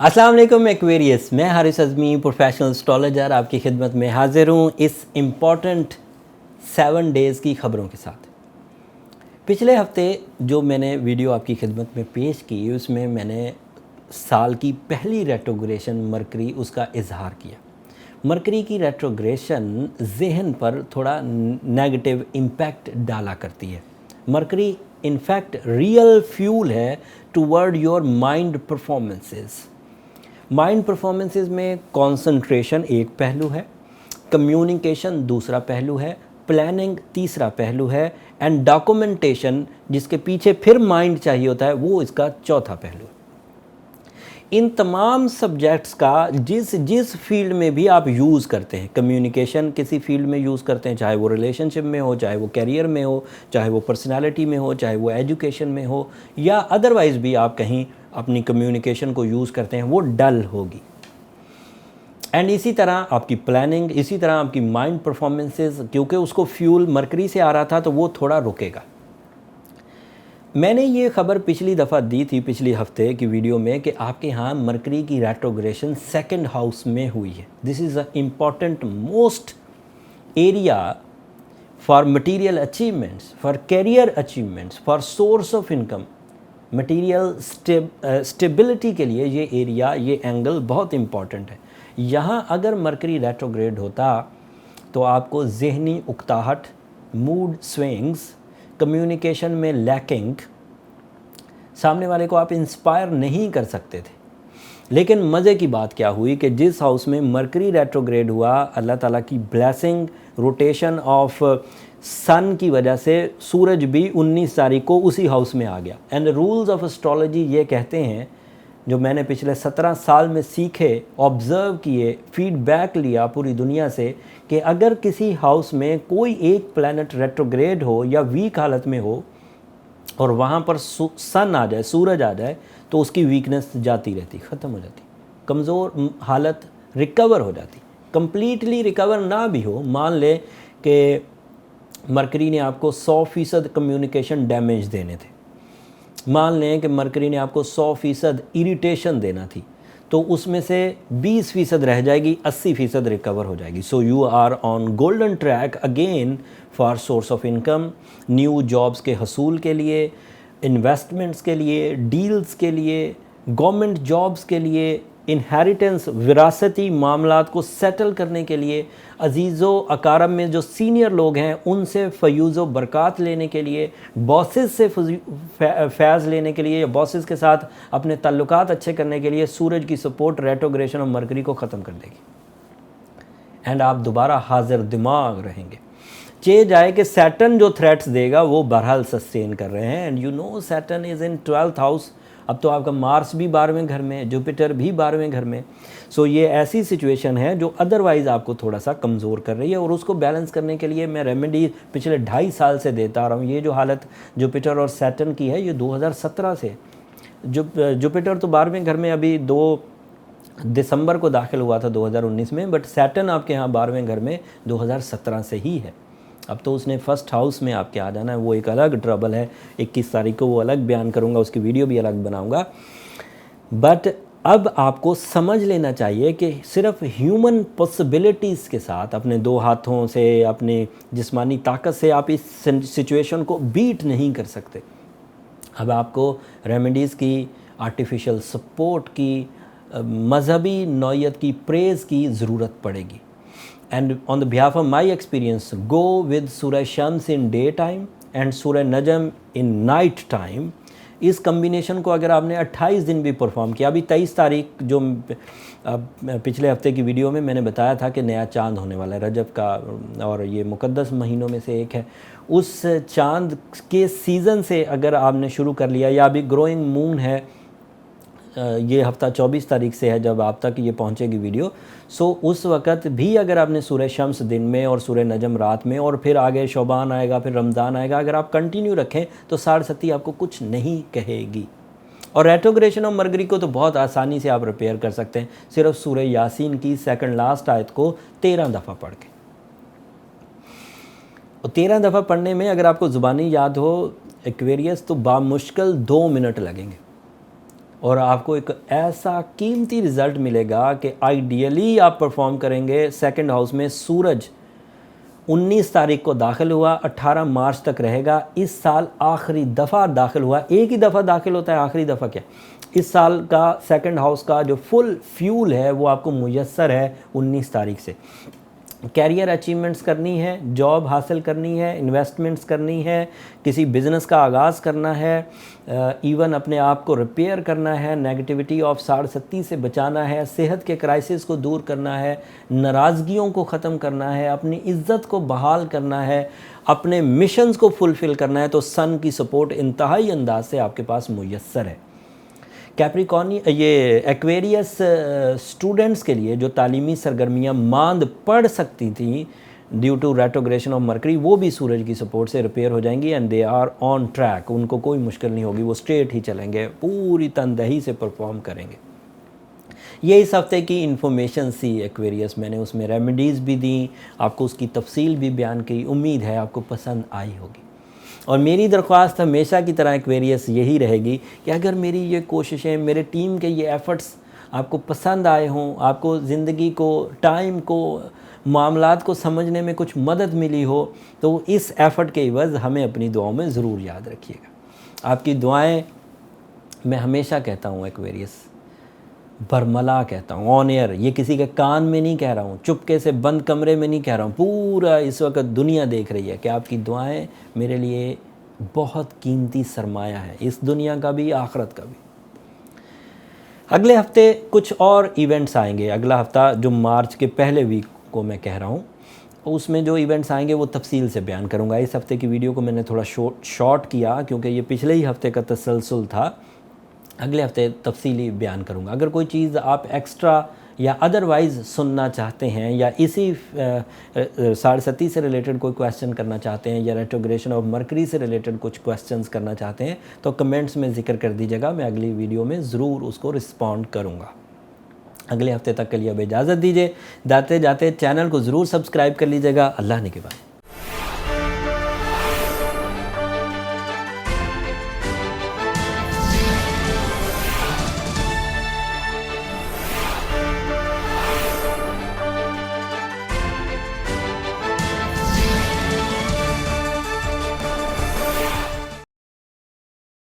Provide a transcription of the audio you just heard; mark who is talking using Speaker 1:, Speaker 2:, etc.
Speaker 1: अस्सलाम वालेकुम एक्वेरियस, मैं हारिस अज़मी प्रोफेशनल एस्ट्रोलॉजर आपकी खिदमत में हाजिर हूँ इस इम्पॉर्टेंट 7 डेज़ की ख़बरों के साथ। पिछले हफ्ते जो मैंने वीडियो आपकी खिदमत में पेश की उसमें मैंने साल की पहली रेट्रोग्रेशन मरकरी उसका इजहार किया। मरकरी की रेट्रोग्रेशन जहन पर थोड़ा नेगेटिव इम्पैक्ट डाला करती है। मरकरी इनफैक्ट रियल फ्यूल है toward your mind performances. Mind performances में कंसंट्रेशन एक पहलू है, कम्युनिकेशन दूसरा पहलू है, प्लानिंग तीसरा पहलू है एंड डॉक्यूमेंटेशन जिसके पीछे फिर माइंड चाहिए होता है वो इसका चौथा पहलू है। इन तमाम सब्जेक्ट्स का जिस जिस फील्ड में भी आप यूज़ करते हैं, कम्युनिकेशन किसी फील्ड में यूज़ करते हैं, चाहे वो रिलेशनशिप में हो, चाहे वो करियर में हो, चाहे वो पर्सनालिटी में हो, चाहे वो एजुकेशन में हो या अदरवाइज़ भी आप कहीं अपनी कम्युनिकेशन को यूज़ करते हैं, वो डल होगी। एंड इसी तरह आपकी प्लानिंग, इसी तरह आपकी माइंड परफॉर्मेंसेस, क्योंकि उसको फ्यूल मरकरी से आ रहा था तो वो थोड़ा रुकेगा। मैंने ये खबर पिछली दफ़ा दी थी पिछले हफ्ते की वीडियो में कि आपके यहाँ मरकरी की रेट्रोग्रेशन सेकंड हाउस में हुई है। This is a important most area for material achievements, for career achievements, for source of income, material stability के लिए ये एरिया, ये एंगल बहुत इम्पॉर्टेंट है। यहाँ अगर मरकरी रेट्रोग्रेड होता तो आपको ज़हनी उकताहट, मूड स्विंग्स, कम्युनिकेशन में लैकिंग, सामने वाले को आप इंस्पायर नहीं कर सकते थे। लेकिन मज़े की बात क्या हुई कि जिस हाउस में मरकरी रेट्रोग्रेड हुआ, अल्लाह ताला की ब्लेसिंग, रोटेशन ऑफ सन की वजह से सूरज भी 19 तारीख को उसी हाउस में आ गया। एंड रूल्स ऑफ एस्ट्रोलॉजी ये कहते हैं, जो मैंने पिछले 17 साल में सीखे, ऑब्ज़र्व किए, फीडबैक लिया पूरी दुनिया से, कि अगर किसी हाउस में कोई एक प्लैनेट रेट्रोग्रेड हो या वीक हालत में हो और वहाँ पर सन आ जाए, सूरज आ जाए, तो उसकी वीकनेस जाती रहती, ख़त्म हो जाती, कमज़ोर हालत रिकवर हो जाती। कंप्लीटली रिकवर ना भी हो, मान ले कि मरकरी ने आपको 100% कम्युनिकेशन डैमेज देने थे, मान लें कि मरकरी ने आपको 100% इरिटेशन देना थी, तो उसमें से 20% रह जाएगी, 80% रिकवर हो जाएगी। So you are on golden track again for source of income, new jobs के हसूल के लिए, इन्वेस्टमेंट्स के लिए, डील्स के लिए, गवर्नमेंट जॉब्स के लिए, इनहेरिटेंस विरासती मामलात को सेटल करने के लिए, अजीज़ो अकारब में जो सीनियर लोग हैं उनसे फ़यूज़ो बरक़ात लेने के लिए, बॉसेस से फैज़ लेने के लिए, या बॉसेस के साथ अपने ताल्लुकात अच्छे करने के लिए सूरज की सपोर्ट रेट्रोग्रेशन और मरकरी को ख़त्म कर देगी एंड आप दोबारा हाजिर दिमाग रहेंगे। चे जाए कि सैटर्न जो थ्रेट्स देगा वो बहरहाल सस्टेन कर रहे हैं and you know Saturn is in 12th house. अब तो आपका मार्स भी 12वें घर में, जुपिटर भी 12वें घर में। सो ये ऐसी सिचुएशन है जो अदरवाइज़ आपको थोड़ा सा कमज़ोर कर रही है और उसको बैलेंस करने के लिए मैं रेमेडी पिछले 2.5 साल से देता आ रहा हूँ। ये जो हालत जुपिटर और सैटर्न की है ये 2017 से, जुपिटर तो 12वें घर में अभी 2 दिसंबर को दाखिल हुआ था 2019 में, बट सैटर्न आपके यहाँ 12वें घर में 2017 से ही है। अब तो उसने फर्स्ट हाउस में आपके आ जाना है, वो एक अलग ट्रबल है। 21 तारीख को वो अलग बयान करूँगा, उसकी वीडियो भी अलग बनाऊँगा। बट अब आपको समझ लेना चाहिए कि सिर्फ ह्यूमन पॉसिबिलिटीज़ के साथ, अपने 2 हाथों से, अपने जिस्मानी ताकत से आप इस सिचुएशन को बीट नहीं कर सकते। अब आपको रेमेडीज़ की, आर्टिफिशियल सपोर्ट की, मजहबी नौयत की प्रेज़ की ज़रूरत पड़ेगी। And on the behalf of my experience, go with Surah Shams in daytime and Surah Najm in night time। इस कम्बिनेशन को अगर आपने 28 दिन भी परफॉर्म किया, अभी 23 तारीख जो पिछले हफ्ते की वीडियो में मैंने बताया था कि नया चांद होने वाला है रजब का, और ये मुक़द्दस महीनों में से एक है, उस चांद के सीज़न से अगर आपने शुरू कर लिया, या अभी ग्रोइंग मून है, ये हफ़्ता 24 तारीख से है जब आप तक ये पहुंचेगी वीडियो। सो उस वक़्त भी अगर आपने सूरह शम्स दिन में और सूरह नजम रात में, और फिर आगे शौबान आएगा, फिर रमज़ान आएगा, अगर आप कंटिन्यू रखें तो 7.5 आपको कुछ नहीं कहेगी। और रेट्रोग्रेशन ऑफ मरकरी को तो बहुत आसानी से आप रिपेयर कर सकते हैं, सिर्फ सूरह यासीन की सेकंड लास्ट आयत को 13 दफ़ा पढ़ के। और 13 दफ़ा पढ़ने में अगर आपको ज़ुबानी याद हो एक्वेरियस, तो बामुश्किल 2 मिनट लगेंगे। और आपको एक ऐसा कीमती रिज़ल्ट मिलेगा कि आइडियली आप परफॉर्म करेंगे। सेकंड हाउस में सूरज 19 तारीख को दाखिल हुआ, 18 मार्च तक रहेगा। इस साल आखिरी दफ़ा दाखिल हुआ, एक ही दफ़ा दाखिल होता है, आखिरी दफ़ा क्या। इस साल का सेकंड हाउस का जो फुल फ्यूल है वो आपको मुयस्सर है 19 तारीख से। कैरियर अचीवमेंट्स करनी है, जॉब हासिल करनी है, इन्वेस्टमेंट्स करनी है, किसी बिज़नेस का आगाज़ करना है, इवन अपने आप को रिपेयर करना है, नेगेटिविटी ऑफ 67 से बचाना है, सेहत के क्राइसिस को दूर करना है, नाराज़गियों को ख़त्म करना है, अपनी इज़्ज़त को बहाल करना है, अपने मिशंस को फुलफ़िल करना है, तो सन की सपोर्ट इंतहाई अंदाज से आपके पास मुयस्सर है। कैप्रिकॉर्नी ये एक्वेरियस स्टूडेंट्स के लिए जो तालीमी सरगर्मियाँ मांद पड़ सकती थी due to retrogression of mercury, वो भी सूरज की सपोर्ट से रिपेयर हो जाएंगी and they are on track. उनको कोई मुश्किल नहीं होगी, वो स्ट्रेट ही चलेंगे, पूरी तनदही से परफॉर्म करेंगे। ये इस हफ्ते की इन्फॉर्मेशन सी एक्वेरियस, मैंने उसमें रेमेडीज़ भी दी, आपको उसकी तफसील भी बयान की। उम्मीद है आपको पसंद आई होगी। और मेरी दरख्वास्त हमेशा की तरह एक्वेरियस यही रहेगी कि अगर मेरी ये कोशिशें, मेरे टीम के ये एफ़र्ट्स आपको पसंद आए हों, आपको ज़िंदगी को, टाइम को, मामलात को समझने में कुछ मदद मिली हो, तो इस एफ़र्ट के इवज़ हमें अपनी दुआओं में ज़रूर याद रखिएगा। आपकी दुआएं, मैं हमेशा कहता हूँ एक्वेरियस, बरमला कहता हूँ, ऑन एयर, ये किसी के कान में नहीं कह रहा हूँ, चुपके से बंद कमरे में नहीं कह रहा हूँ, पूरा इस वक्त दुनिया देख रही है कि आपकी दुआएं मेरे लिए बहुत कीमती सरमाया है, इस दुनिया का भी, आखिरत का भी। अगले हफ्ते कुछ और इवेंट्स आएंगे। अगला हफ्ता जो मार्च के पहले वीक को मैं कह रहा हूँ, उसमें जो इवेंट्स आएंगे वो तफसील से बयान करूँगा। इस हफ्ते की वीडियो को मैंने थोड़ा शॉर्ट किया क्योंकि ये पिछले ही हफ्ते का तसलसल था। अगले हफ्ते तफसीली बयान करूँगा। अगर कोई चीज़ आप एक्स्ट्रा या अदरवाइज़ सुनना चाहते हैं या इसी 67 से रिलेटेड कोई क्वेश्चन करना चाहते हैं या रेट्रोग्रेशन ऑफ मरकरी से रिलेटेड कुछ क्वेश्चंस करना चाहते हैं तो कमेंट्स में ज़िक्र कर दीजिएगा, मैं अगली वीडियो में ज़रूर उसको रिस्पॉन्ड करूँगा। अगले हफ्ते तक के लिए अब इजाज़त दीजिए। जाते जाते चैनल को ज़रूर सब्सक्राइब कर लीजिएगा। अल्लाह ने के बाद।